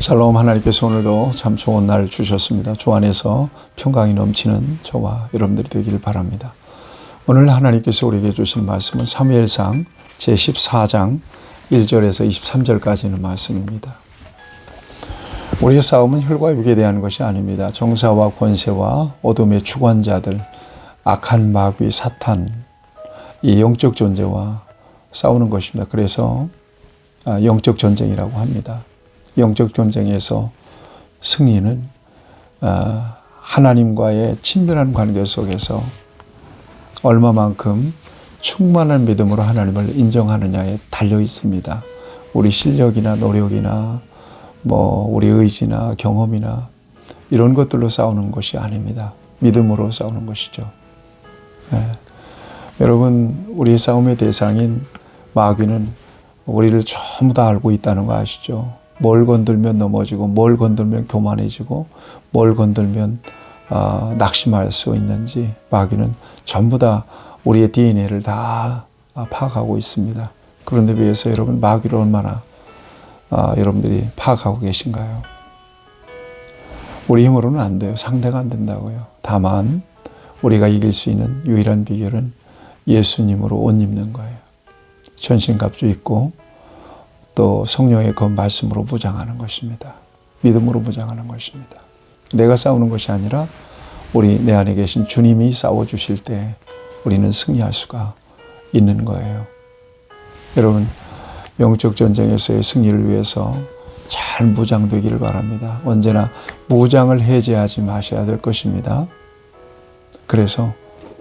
샬롬. 하나님께서 오늘도 참 좋은 날 주셨습니다. 주 안에서 평강이 넘치는 저와 여러분들이 되기를 바랍니다. 오늘 하나님께서 우리에게 주신 말씀은 사무엘상 제14장 1절에서 23절까지 있는 말씀입니다. 우리의 싸움은 혈과 육에 대한 것이 아닙니다. 정사와 권세와 어둠의 주관자들, 악한 마귀 사탄, 이 영적 존재와 싸우는 것입니다. 그래서 영적 전쟁이라고 합니다. 영적 전쟁에서 승리는 하나님과의 친밀한 관계 속에서 얼마만큼 충만한 믿음으로 하나님을 인정하느냐에 달려 있습니다. 우리 실력이나 노력이나 우리 의지나 경험이나 이런 것들로 싸우는 것이 아닙니다. 믿음으로 싸우는 것이죠. 여러분, 우리의 싸움의 대상인 마귀는 우리를 전부 다 알고 있다는 거 아시죠? 뭘 건들면 넘어지고, 뭘 건들면 교만해지고, 뭘 건들면 낙심할 수 있는지 마귀는 전부 다 우리의 DNA를 다 파악하고 있습니다. 그런데 비해서 여러분, 마귀를 얼마나 여러분들이 파악하고 계신가요? 우리 힘으로는 안 돼요. 상대가 안 된다고요. 다만 우리가 이길 수 있는 유일한 비결은 예수님으로 옷 입는 거예요. 전신갑주 입고 또 성령의 그 말씀으로 무장하는 것입니다. 믿음으로 무장하는 것입니다. 내가 싸우는 것이 아니라 내 안에 계신 주님이 싸워주실 때 우리는 승리할 수가 있는 거예요. 여러분, 영적 전쟁에서의 승리를 위해서 잘 무장되기를 바랍니다. 언제나 무장을 해제하지 마셔야 될 것입니다. 그래서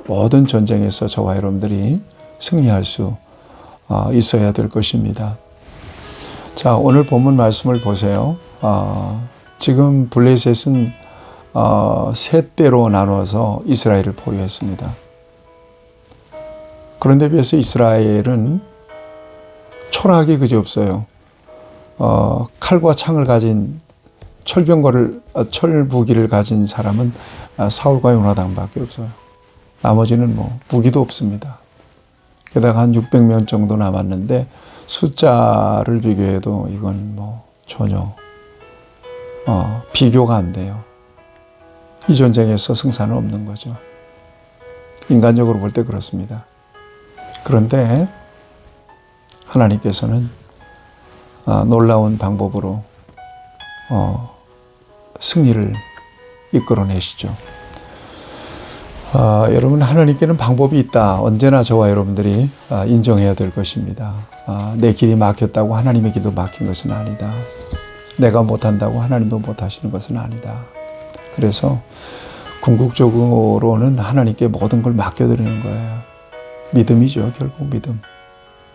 모든 전쟁에서 저와 여러분들이 승리할 수 있어야 될 것입니다. 자, 오늘 본문 말씀을 보세요. 지금 블레셋은 세 때로 나눠서 이스라엘을 포위했습니다. 그런데 비해서 이스라엘은 초라하게 그지없어요. 칼과 창을 가진 철무기를 가진 사람은 사울과 요나단밖에 없어요. 나머지는 무기도 없습니다. 게다가 한 600명 정도 남았는데 숫자를 비교해도 이건 전혀 비교가 안 돼요. 이 전쟁에서 승산은 없는 거죠. 인간적으로 볼 때 그렇습니다. 그런데 하나님께서는 놀라운 방법으로 승리를 이끌어내시죠. 여러분, 하나님께는 방법이 있다. 언제나 저와 여러분들이 인정해야 될 것입니다. 내 길이 막혔다고 하나님의 길도 막힌 것은 아니다. 내가 못한다고 하나님도 못하시는 것은 아니다. 그래서 궁극적으로는 하나님께 모든 걸 맡겨드리는 거예요. 믿음이죠. 결국 믿음.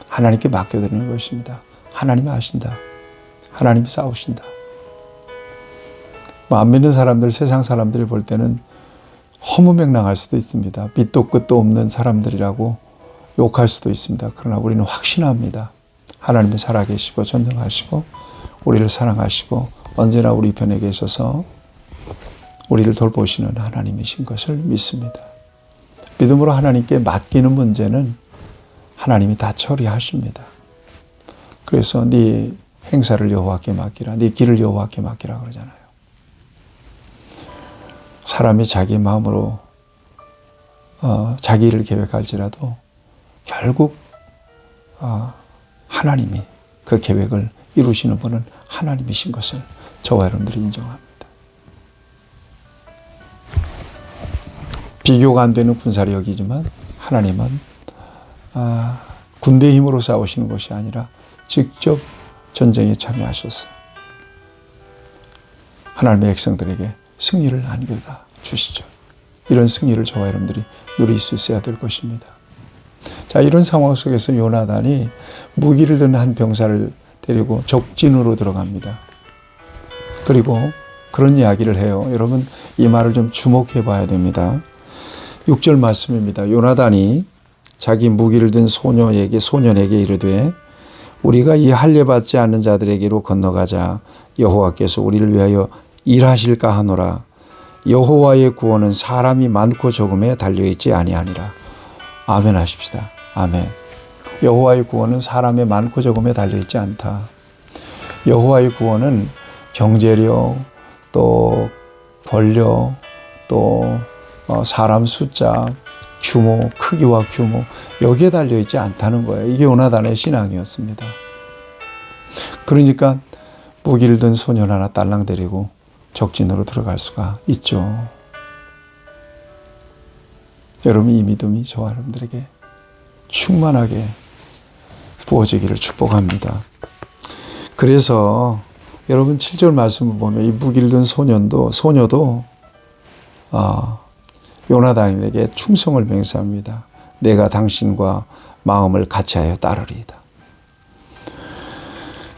하나님께 맡겨드리는 것입니다. 하나님이 아신다. 하나님이 싸우신다. 안 믿는 사람들, 세상 사람들이 볼 때는 허무맹랑할 수도 있습니다. 밑도 끝도 없는 사람들이라고 욕할 수도 있습니다. 그러나 우리는 확신합니다. 하나님이 살아계시고 전능하시고 우리를 사랑하시고 언제나 우리 편에 계셔서 우리를 돌보시는 하나님이신 것을 믿습니다. 믿음으로 하나님께 맡기는 문제는 하나님이 다 처리하십니다. 그래서 네 행사를 여호와께 맡기라, 네 길을 여호와께 맡기라 그러잖아요. 사람이 자기 마음으로 자기 일을 계획할지라도 결국 하나님이 그 계획을 이루시는 분은 하나님이신 것을 저와 여러분들이 인정합니다. 비교가 안 되는 군사력이지만 하나님은 군대의 힘으로 싸우시는 것이 아니라 직접 전쟁에 참여하셔서 하나님의 백성들에게 승리를 안겨다 주시죠. 이런 승리를 저와 여러분들이 누릴 수 있어야 될 것입니다. 자, 이런 상황 속에서 요나단이 무기를 든 한 병사를 데리고 적진으로 들어갑니다. 그리고 그런 이야기를 해요. 여러분, 이 말을 좀 주목해 봐야 됩니다. 6절 말씀입니다. 요나단이 자기 무기를 든 소년에게 이르되 우리가 이 할례받지 않는 자들에게로 건너가자. 여호와께서 우리를 위하여 일하실까 하노라. 여호와의 구원은 사람이 많고 적음에 달려있지 아니하니라. 아멘 하십시다. 아멘. 여호와의 구원은 사람의 많고 적음에 달려있지 않다. 여호와의 구원은 경제력, 또 권력, 또 사람 숫자, 규모, 크기와 규모, 여기에 달려있지 않다는 거예요. 이게 요나단의 신앙이었습니다. 그러니까 무기를 든 소년 하나 딸랑 데리고 적진으로 들어갈 수가 있죠. 여러분, 이 믿음이 저와 여러분들에게 충만하게 부어지기를 축복합니다. 그래서 여러분 7절 말씀을 보면 이 무기를 든 소녀도 요나단에게 충성을 맹세합니다. 내가 당신과 마음을 같이하여 따르리이다.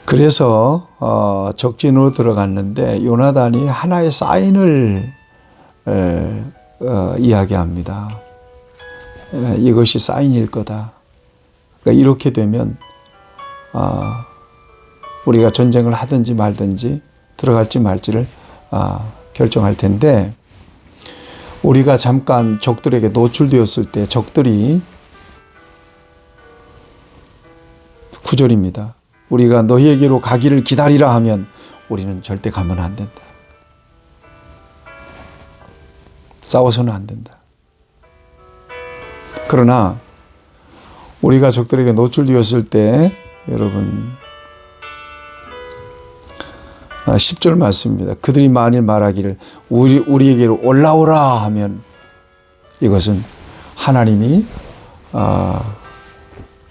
그래서 적진으로 들어갔는데 요나단이 하나의 사인을 이야기합니다. 이것이 사인일 거다. 그러니까 이렇게 되면 우리가 전쟁을 하든지 말든지 들어갈지 말지를 결정할 텐데, 우리가 잠깐 적들에게 노출되었을 때 적들이 9절입니다. 우리가 너희에게로 가기를 기다리라 하면 우리는 절대 가면 안 된다. 싸워서는 안 된다. 그러나 우리가 적들에게 노출되었을 때 여러분 10절 말씀입니다. 그들이 만일 말하기를 우리에게로 올라오라 하면 이것은 하나님이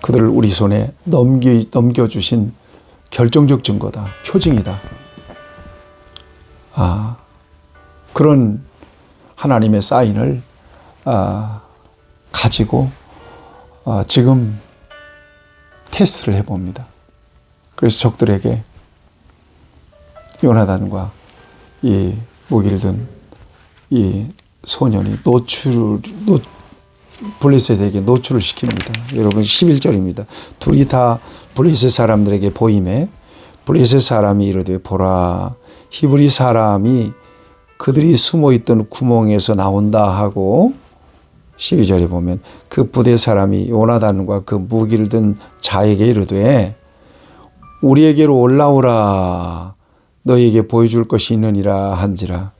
그들을 우리 손에 넘겨주신 결정적 증거다. 표징이다. 그런 하나님의 사인을 가지고 지금 테스트를 해봅니다. 그래서 적들에게 요나단과 이 무기를 든 이 소년이 블레셋에게 노출을 시킵니다. 여러분 11절입니다. 둘이 다 블레셋 사람들에게 보임에 블레셋 사람이 이르되 보라 히브리 사람이 그들이 숨어있던 구멍에서 나온다 하고, 12절에 보면 그 부대 사람이 요나단과 그 무기를 든 자에게 이르되 우리에게로 올라오라 너희에게 보여줄 것이 있느니라 한지라.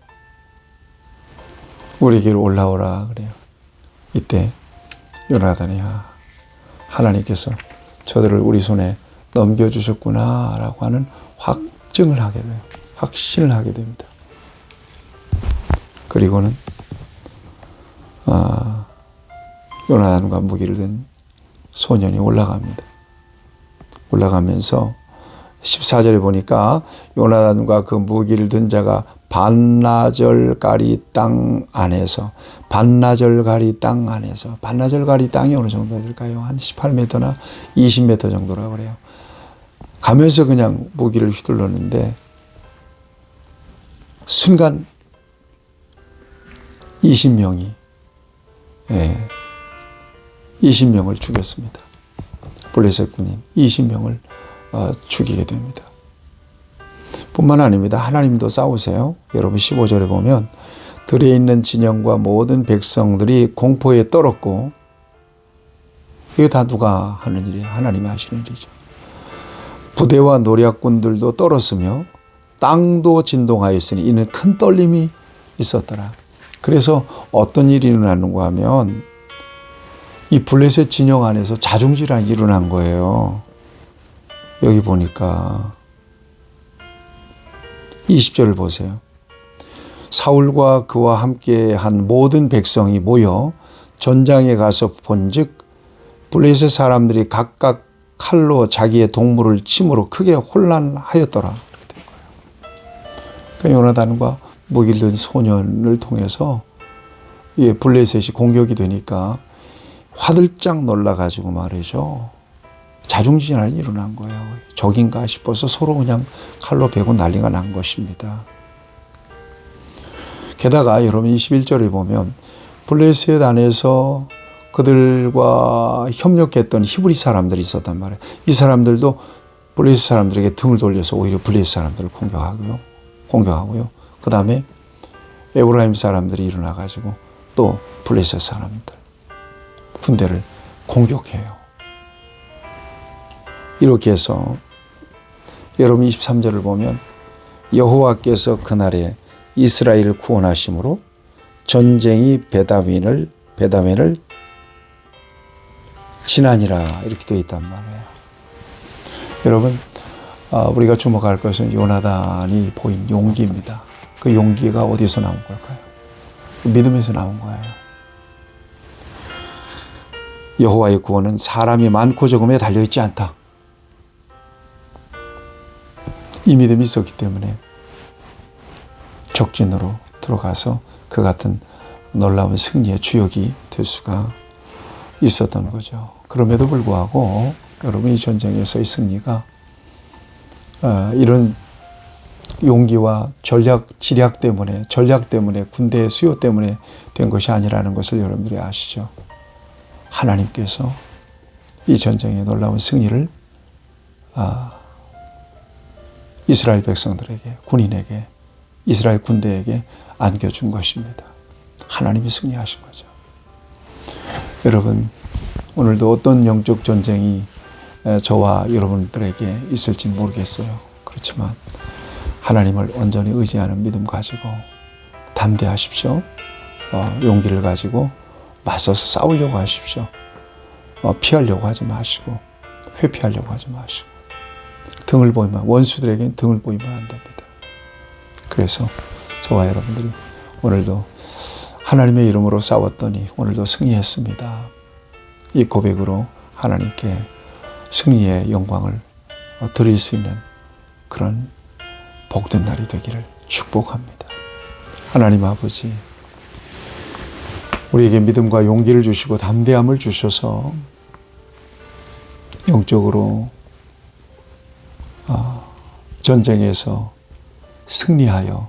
우리에게로 올라오라 그래요. 이때 요나단이 하나님께서 저들을 우리 손에 넘겨주셨구나 라고 하는 확증을 하게 돼요. 확신을 하게 됩니다. 그리고는 요나단과 무기를 든 소년이 올라갑니다. 올라가면서 14절에 보니까 요나단과 그 무기를 든 자가 반나절가리 땅 안에서, 반나절가리 땅이 어느 정도 될까요? 한 18m나 20m 정도라고 그래요. 가면서 그냥 무기를 휘둘렀는데 순간 20명이 20명을 죽였습니다. 블레셋 군인 20명을 죽이게 됩니다. 뿐만 아닙니다. 하나님도 싸우세요. 여러분 15절에 보면 들에 있는 진영과 모든 백성들이 공포에 떨었고, 이게 다 누가 하는 일이에요? 하나님이 하시는 일이죠. 부대와 노략군들도 떨었으며 땅도 진동하였으니 이는 큰 떨림이 있었더라. 그래서 어떤 일이 일어나는가 하면 이 블레셋 진영 안에서 자중질환이 일어난 거예요. 여기 보니까 20절을 보세요. 사울과 그와 함께 한 모든 백성이 모여 전장에 가서 본즉 블레셋 사람들이 각각 칼로 자기의 동물을 침으로 크게 혼란하였더라. 그러니까 요나단과 무기를 든 소년을 통해서 블레셋이 공격이 되니까 화들짝 놀라가지고 말이죠. 자중질환이 일어난 거예요. 적인가 싶어서 서로 그냥 칼로 베고 난리가 난 것입니다. 게다가 여러분 21절에 보면 블레셋 안에서 그들과 협력했던 히브리 사람들이 있었단 말이에요. 이 사람들도 블레셋 사람들에게 등을 돌려서 오히려 블레셋 사람들을 공격하고요. 그 다음에 에브라임 사람들이 일어나가지고 또 블레셋 사람들 군대를 공격해요. 이렇게 해서 여러분 23절을 보면 여호와께서 그날에 이스라엘을 구원하심으로 전쟁이 베다웬을 지나니라 이렇게 되어 있단 말이에요. 여러분, 우리가 주목할 것은 요나단이 보인 용기입니다. 그 용기가 어디서 나온 걸까요? 믿음에서 나온 거예요. 여호와의 구원은 사람이 많고 적음에 달려있지 않다. 이 믿음이 있었기 때문에 적진으로 들어가서 그 같은 놀라운 승리의 주역이 될 수가 있었던 거죠. 그럼에도 불구하고 여러분, 이 전쟁에서의 승리가 이런 용기와 전략 때문에 군대의 수요 때문에 된 것이 아니라는 것을 여러분들이 아시죠. 하나님께서 이 전쟁의 놀라운 승리를 이스라엘 백성들에게, 군인에게, 이스라엘 군대에게 안겨준 것입니다. 하나님이 승리하신 거죠. 여러분, 오늘도 어떤 영적 전쟁이 저와 여러분들에게 있을지 모르겠어요. 그렇지만 하나님을 온전히 의지하는 믿음 가지고 담대하십시오. 용기를 가지고 맞서서 싸우려고 하십시오. 피하려고 하지 마시고 회피하려고 하지 마시고 등을 보이면, 원수들에게는 등을 보이면 안 됩니다. 그래서 저와 여러분들이 오늘도 하나님의 이름으로 싸웠더니 오늘도 승리했습니다. 이 고백으로 하나님께 승리의 영광을 드릴 수 있는 그런 복된 날이 되기를 축복합니다. 하나님 아버지, 우리에게 믿음과 용기를 주시고 담대함을 주셔서 영적으로 전쟁에서 승리하여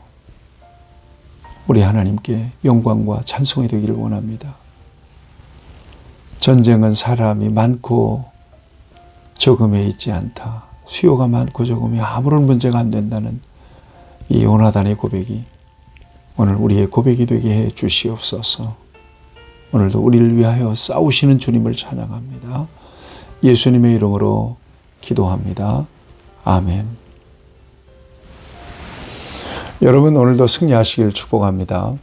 우리 하나님께 영광과 찬송이 되기를 원합니다. 전쟁은 사람이 많고 적음에 있지 않다. 수요가 많고 적음이 아무런 문제가 안 된다는 이 요나단의 고백이 오늘 우리의 고백이 되게 해 주시옵소서. 오늘도 우리를 위하여 싸우시는 주님을 찬양합니다. 예수님의 이름으로 기도합니다. 아멘. 여러분, 오늘도 승리하시길 축복합니다.